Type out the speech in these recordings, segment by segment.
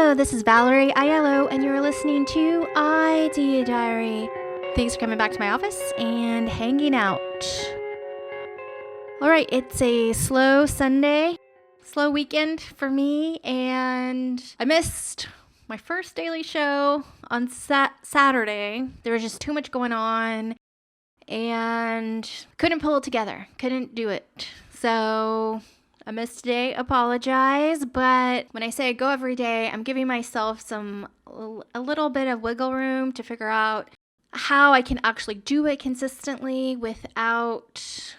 Hello, this is Valerie Aiello, and you're listening to Idea Diary. Thanks for coming back to my office and hanging out. All right, it's a slow Sunday, slow weekend for me, and I missed my first daily show on Saturday. There was just too much going on, and couldn't pull it together, couldn't do it. So I missed today, apologize, but when I say I go every day, I'm giving myself a little bit of wiggle room to figure out how I can actually do it consistently without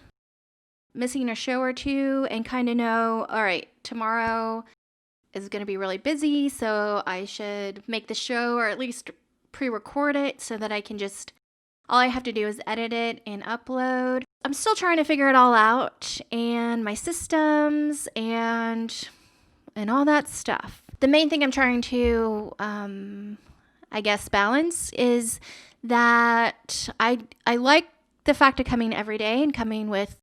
missing a show or two, and kind of know, all right, tomorrow is going to be really busy, so I should make the show or at least pre-record it so that I can all I have to do is edit it and upload. I'm still trying to figure it all out, and my systems and all that stuff. The main thing I'm trying to, balance is that I like the fact of coming every day and coming with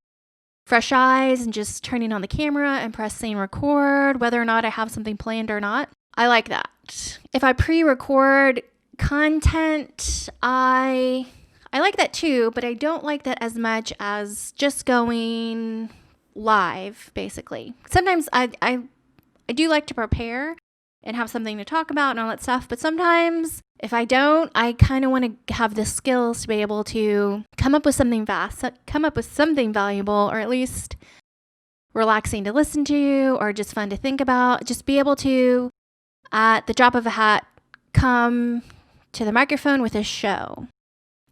fresh eyes and just turning on the camera and pressing record, whether or not I have something planned or not. I like that. If I pre-record content, I like that too, but I don't like that as much as just going live, basically. Sometimes I do like to prepare and have something to talk about and all that stuff, but sometimes if I don't, I kind of want to have the skills to be able to come up with something valuable, or at least relaxing to listen to, or just fun to think about. Just be able to, at the drop of a hat, come to the microphone with a show.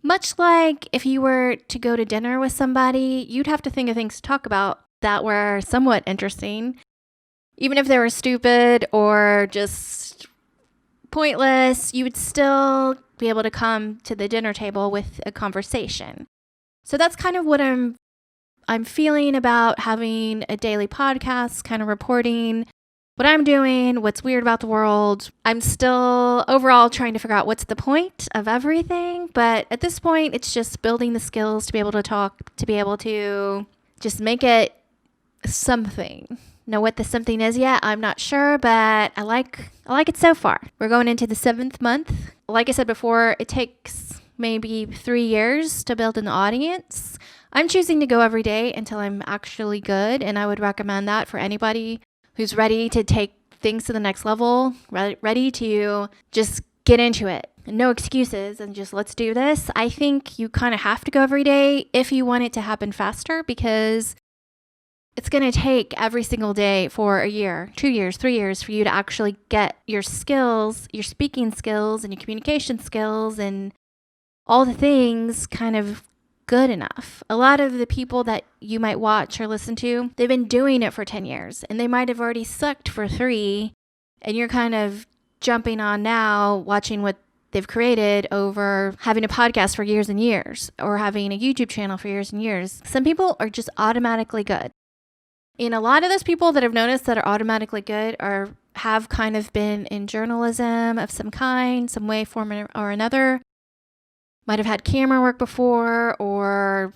Much like if you were to go to dinner with somebody, you'd have to think of things to talk about that were somewhat interesting. Even if they were stupid or just pointless, you would still be able to come to the dinner table with a conversation. So that's kind of what I'm feeling about having a daily podcast, kind of reporting what I'm doing, what's weird about the world. I'm still overall trying to figure out what's the point of everything, but at this point, it's just building the skills to be able to talk, to be able to just make it something. Know what the something is yet? I'm not sure, but I like it so far. We're going into the 7th month. Like I said before, it takes maybe 3 years to build an audience. I'm choosing to go every day until I'm actually good, and I would recommend that for anybody who's ready to take things to the next level, ready to just get into it. No excuses, and just let's do this. I think you kind of have to go every day if you want it to happen faster, because it's going to take every single day for a year, 2 years, 3 years for you to actually get your skills, your speaking skills and your communication skills and all the things kind of good enough. A lot of the people that you might watch or listen to, they've been doing it for 10 years, and they might have already sucked for 3, and you're kind of jumping on now, watching what they've created over having a podcast for years and years, or having a YouTube channel for years and years. Some people are just automatically good. And a lot of those people that I've noticed that are automatically good have kind of been in journalism of some kind, some way, form, or another. Might have had camera work before, or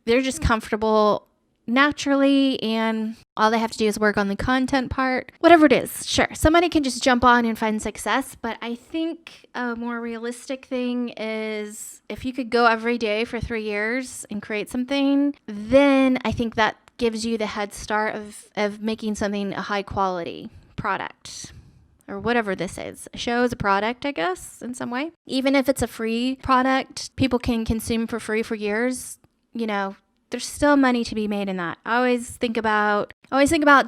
they're just comfortable naturally, and all they have to do is work on the content part. Whatever it is, sure. Somebody can just jump on and find success, but I think a more realistic thing is if you could go every day for 3 years and create something, then I think that gives you the head start of making something a high quality product, or whatever this is. A show is a product, I guess, in some way. Even if it's a free product, people can consume for free for years. You know, there's still money to be made in that. I always think about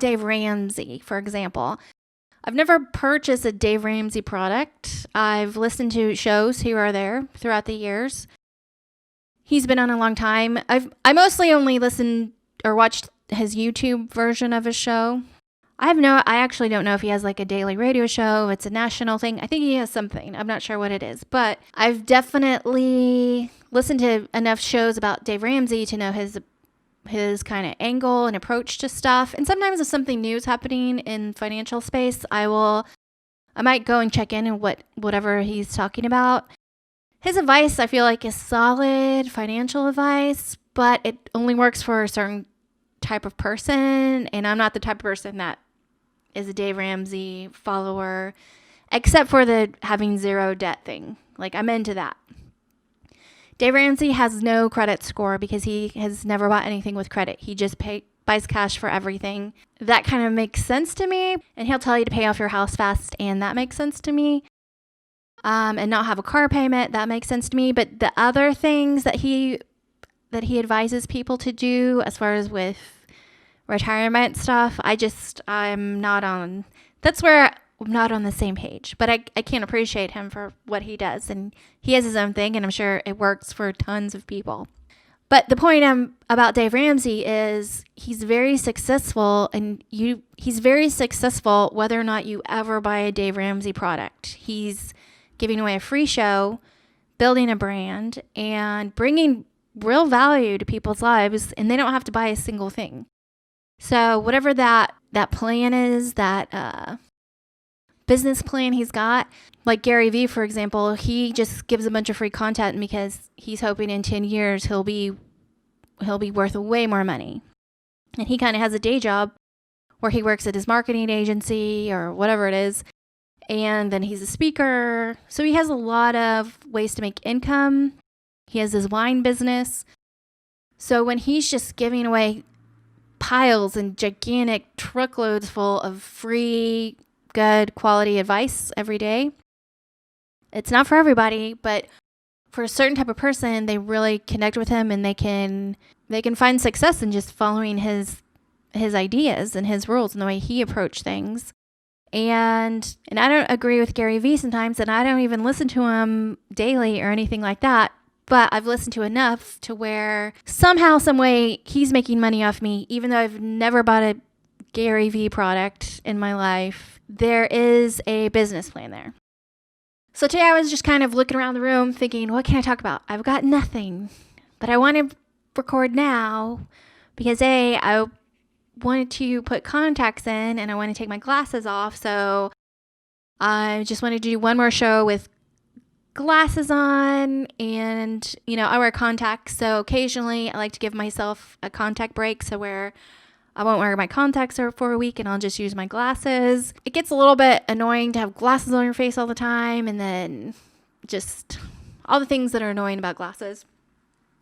Dave Ramsey, for example. I've never purchased a Dave Ramsey product. I've listened to shows here or there throughout the years. He's been on a long time. I mostly only listened or watched his YouTube version of his show. I actually don't know if he has like a daily radio show. It's a national thing. I think he has something. I'm not sure what it is, but I've definitely listened to enough shows about Dave Ramsey to know his kind of angle and approach to stuff. And sometimes if something new is happening in financial space, I might go and check in and whatever he's talking about. His advice, I feel like, is solid financial advice, but it only works for a certain type of person, and I'm not the type of person that is a Dave Ramsey follower. except for the having zero debt thing. Like, I'm into that. Dave Ramsey has no credit score because he has never bought anything with credit. He just buys cash for everything. That kind of makes sense to me. And he'll tell you to pay off your house fast, and that makes sense to me. And not have a car payment, that makes sense to me. But the other things that he advises people to do, as far as with retirement stuff, I'm not on. That's where I'm not on the same page. But I can't appreciate him for what he does, and he has his own thing, and I'm sure it works for tons of people. But the point about Dave Ramsey is he's very successful, and he's very successful whether or not you ever buy a Dave Ramsey product. He's giving away a free show, building a brand, and bringing real value to people's lives, and they don't have to buy a single thing. So whatever that plan is, that business plan he's got, like Gary Vee, for example, he just gives a bunch of free content because he's hoping in 10 years he'll be worth way more money. And he kind of has a day job where he works at his marketing agency or whatever it is, and then he's a speaker. So he has a lot of ways to make income. He has his wine business. So when he's just giving away piles and gigantic truckloads full of free, good quality advice every day, it's not for everybody, but for a certain type of person, they really connect with him, and they can find success in just following his ideas and his rules and the way he approached things. And I don't agree with Gary Vee sometimes, and I don't even listen to him daily or anything like that. But I've listened to enough to where somehow, some way, he's making money off me, even though I've never bought a Gary Vee product in my life. There is a business plan there. So today I was just kind of looking around the room thinking, what can I talk about? I've got nothing, but I want to record now because I wanted to put contacts in, and I want to take my glasses off. So I just wanted to do one more show with glasses on, and I wear contacts, so occasionally I like to give myself a contact break, so where I won't wear my contacts for a week and I'll just use my glasses. It gets a little bit annoying to have glasses on your face all the time, and then just all the things that are annoying about glasses.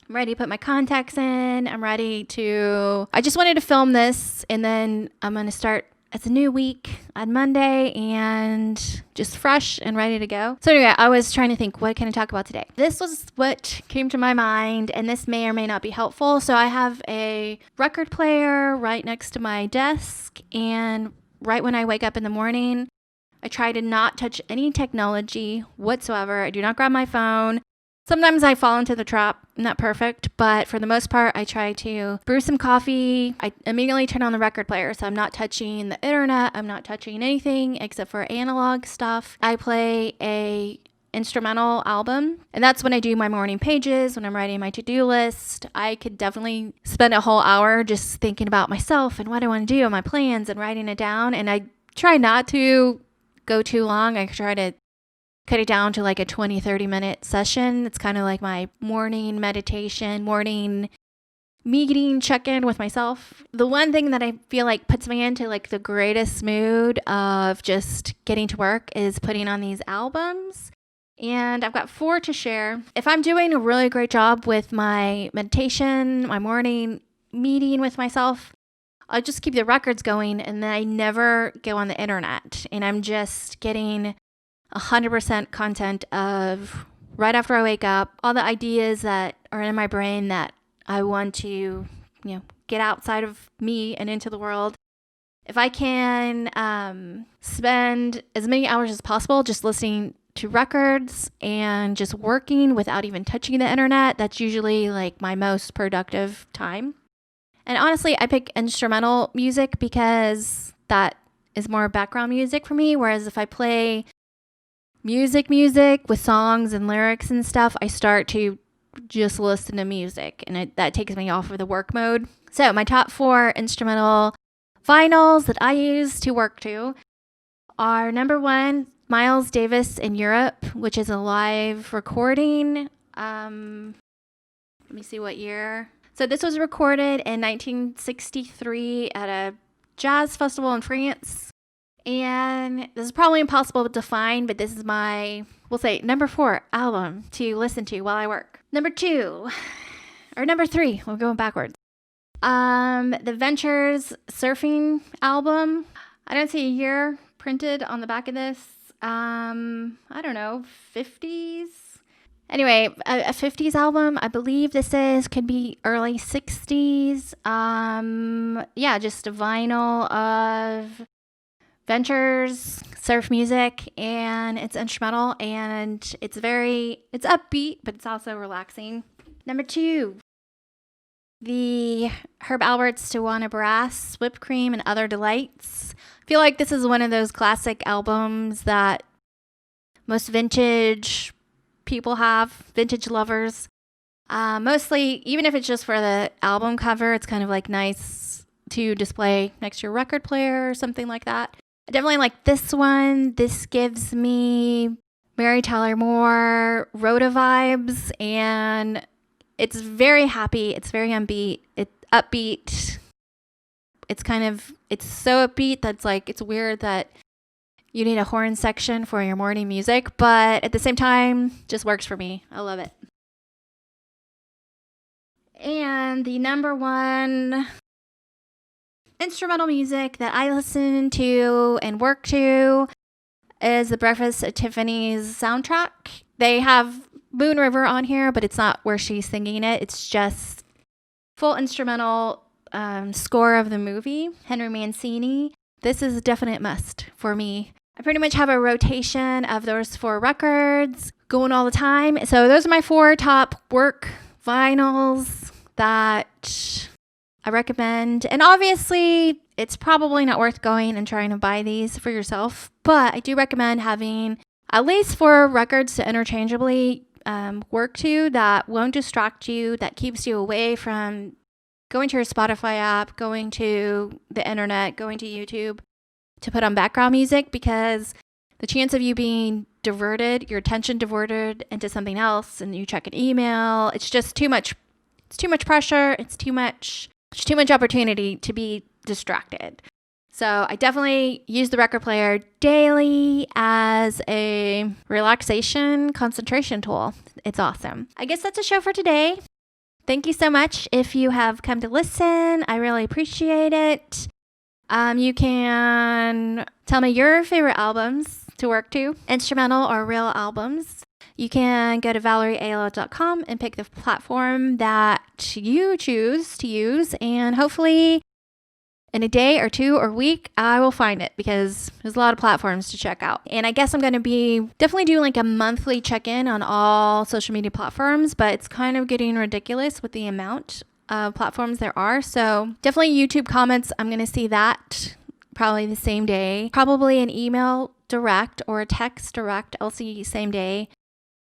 I'm ready to put my contacts in. I just wanted to film this, and then I'm going to start. It's a new week on Monday, and just fresh and ready to go. So anyway, I was trying to think, what can I talk about today? This was what came to my mind, and this may or may not be helpful. So I have a record player right next to my desk, and right when I wake up in the morning, I try to not touch any technology whatsoever. I do not grab my phone. Sometimes I fall into the trap. I'm not perfect, but for the most part, I try to brew some coffee. I immediately turn on the record player, so I'm not touching the internet. I'm not touching anything except for analog stuff. I play a instrumental album, and that's when I do my morning pages, when I'm writing my to-do list. I could definitely spend a whole hour just thinking about myself and what I want to do and my plans and writing it down, and I try not to go too long. I try to cut it down to like a 20-30 minute session. It's kind of like my morning meditation, morning meeting, check-in with myself. The one thing that I feel like puts me into like the greatest mood of just getting to work is putting on these albums. And I've got 4 to share. If I'm doing a really great job with my meditation, my morning meeting with myself, I'll just keep the records going, and then I never go on the internet. And I'm just getting 100% content of right after I wake up, all the ideas that are in my brain that I want to, get outside of me and into the world. If I can spend as many hours as possible just listening to records and just working without even touching the internet, that's usually like my most productive time. And honestly, I pick instrumental music because that is more background music for me. Whereas if I play music with songs and lyrics and stuff, I start to just listen to music, and that takes me off of the work mode. So my top 4 instrumental vinyls that I use to work to are number 1, Miles Davis in Europe, which is a live recording. Let me see what year. So this was recorded in 1963 at a jazz festival in France. And this is probably impossible to find, but this is my, we'll say, number 4 album to listen to while I work. Number 2, or number 3, we're going backwards. The Ventures surfing album. I don't see a year printed on the back of this. I don't know, 50s. Anyway, a 50s album. I believe this could be early 60s. Yeah, just a vinyl of Ventures surf music, and it's instrumental, and it's upbeat, but it's also relaxing. Number 2, the Herb Alpert's Tijuana Brass, Whipped Cream, and Other Delights. I feel like this is one of those classic albums that most vintage people have, vintage lovers. Mostly, even if it's just for the album cover, it's kind of like nice to display next to your record player or something like that. I definitely like this one. This gives me Mary Tyler Moore, Rhoda vibes, and it's very happy. It's very upbeat. It's so upbeat that's like, it's weird that you need a horn section for your morning music, but at the same time, just works for me. I love it. And the number 1 instrumental music that I listen to and work to is The Breakfast at Tiffany's soundtrack. They have Moon River on here, but it's not where she's singing it. It's just full instrumental score of the movie, Henry Mancini. This is a definite must for me. I pretty much have a rotation of those 4 records going all the time. So those are my 4 top work vinyls that I recommend. And obviously, it's probably not worth going and trying to buy these for yourself, but I do recommend having at least 4 records to interchangeably work to that won't distract you, that keeps you away from going to your Spotify app, going to the internet, going to YouTube to put on background music, because the chance of you being diverted, your attention diverted into something else, and you check an email, it's just too much. It's too much pressure. It's too much opportunity to be distracted. So I definitely use the record player daily as a relaxation concentration tool. It's awesome. I guess that's a show for today. Thank you so much if you have come to listen. I really appreciate it. You can tell me your favorite albums to work to, instrumental or real albums. You can go to valerieaiello.com and pick the platform that you choose to use, and hopefully in a day or 2 or week, I will find it, because there's a lot of platforms to check out. And I guess I'm going to be definitely doing like a monthly check-in on all social media platforms, but it's kind of getting ridiculous with the amount of platforms there are. So definitely YouTube comments, I'm going to see that probably the same day. Probably an email direct or a text direct, I'll see same day.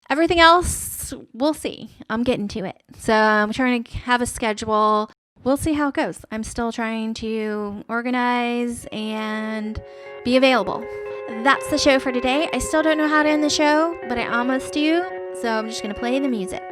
Everything else, we'll see. I'm getting to it. So I'm trying to have a schedule. We'll see how it goes. I'm still trying to organize and be available. That's the show for today. I still don't know how to end the show, but I almost do. So I'm just going to play the music.